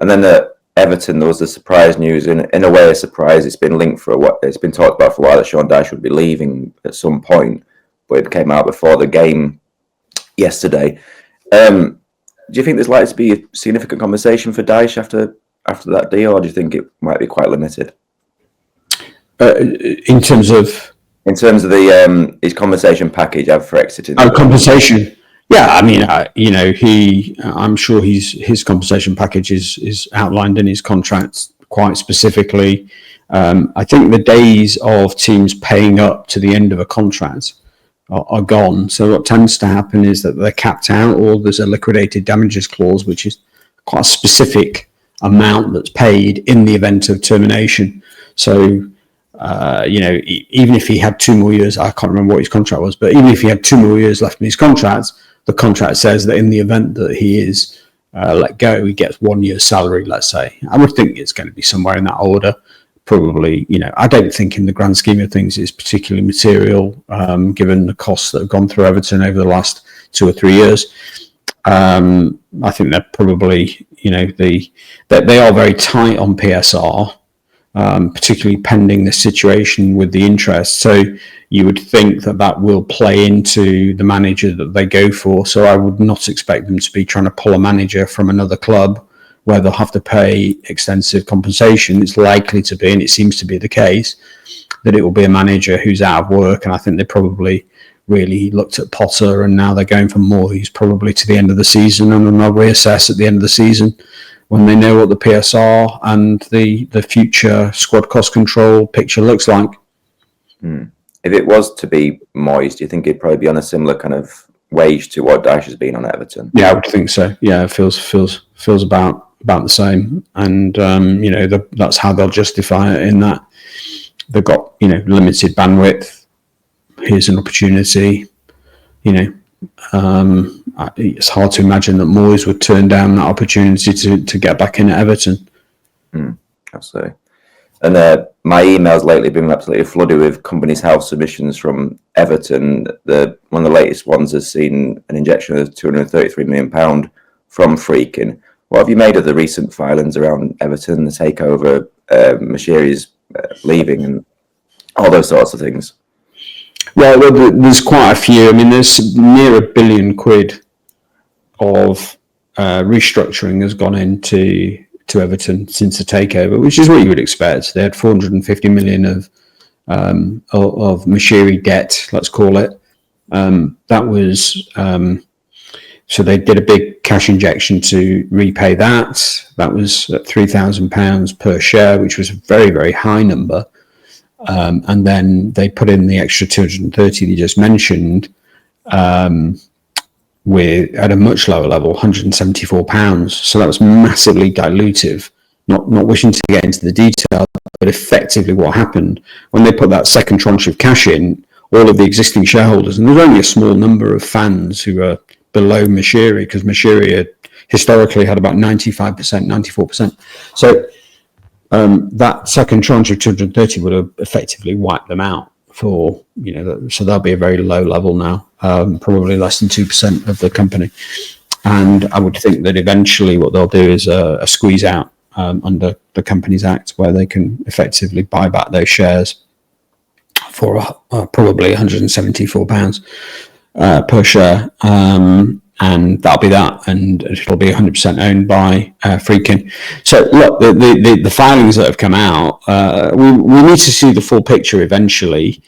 And then at Everton, there was the surprise news. In a way, a surprise. It's been linked it's been talked about for a while that Sean Dyche would be leaving at some point, but it came out before the game yesterday. Do you think there's likely to be a significant conversation for Dyche after that deal, or do you think it might be quite limited? In terms of the his compensation package for exiting. Compensation. Yeah, I mean, I'm sure his compensation package is outlined in his contract quite specifically. I think the days of teams paying up to the end of a contract are gone. So what tends to happen is that they're capped out, or there's a liquidated damages clause, which is quite a specific amount that's paid in the event of termination. So, even if he had 2 more years, I can't remember what his contract was, but even if he had 2 more years left in his contract, the contract says that in the event that he is let go, he gets 1 year's salary, let's say. I would think it's going to be somewhere in that order. Probably, I don't think in the grand scheme of things it's particularly material, given the costs that have gone through Everton over the last 2 or 3 years. I think they're probably, they are very tight on PSR, particularly pending the situation with the interest. So you would think that will play into the manager that they go for. So I would not expect them to be trying to pull a manager from another club where they'll have to pay extensive compensation. It's likely to be, and it seems to be the case, that it will be a manager who's out of work. And I think they probably really looked at Potter, and now they're going for Moyes probably to the end of the season, and then they'll reassess at the end of the season when they know what the PSR and the future squad cost control picture looks like. If it was to be Moyes, do you think it'd probably be on a similar kind of wage to what Dyche has been on Everton? Yeah, I would think so. Yeah, it feels about the same, and that's how they'll justify it, in that they've got limited bandwidth. Here's an opportunity. It's hard to imagine that Moyes would turn down that opportunity to get back in at Everton. Absolutely. And my emails lately have been absolutely flooded with Companies House submissions from Everton. One of the latest ones has seen an injection of £233 million from Freaking. What have you made of the recent filings around Everton, the takeover, Mashiri's leaving, and all those sorts of things? Well, there's quite a few. I mean, there's near £1 billion of restructuring has gone into Everton since the takeover, which is what you would expect. They had 450 million of Mashiri debt, let's call it. That was so they did a big cash injection to repay that. That was at £3,000 per share, which was a very, very high number. And then they put in the extra 230 you just mentioned, at a much lower level, £174. So that was massively dilutive. Not wishing to get into the detail, but effectively what happened when they put that second tranche of cash in, all of the existing shareholders, and there's only a small number of fans who are below Mashiri, because Mashiri had historically had about 95%, 94%. So that second tranche of 230 would have effectively wiped them out for, so they'll be a very low level now, probably less than 2% of the company. And I would think that eventually what they'll do is a squeeze out under the Companies Act, where they can effectively buy back those shares for probably £174 per share. And that'll be that, and it'll be 100% owned by Freaking. So look, the filings that have come out, we need to see the full picture eventually.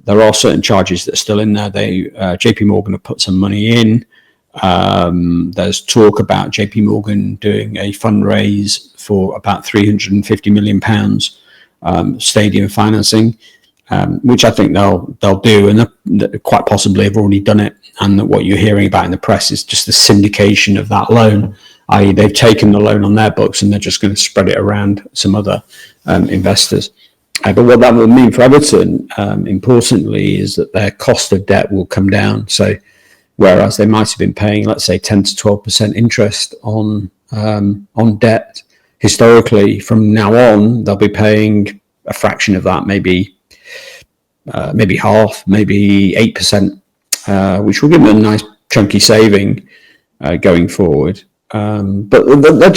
There are certain charges that are still in there. JP Morgan have put some money in. There's talk about JP Morgan doing a fundraise for about £350 million stadium financing, which I think they'll do, and quite possibly have already done it. And that what you're hearing about in the press is just the syndication of that loan, i.e. they've taken the loan on their books and they're just going to spread it around some other investors. But what that will mean for Everton, importantly, is that their cost of debt will come down. So whereas they might have been paying, let's say, 10 to 12% interest on debt historically, from now on, they'll be paying a fraction of that, maybe half, maybe 8%, which will give them a nice chunky saving going forward. But they're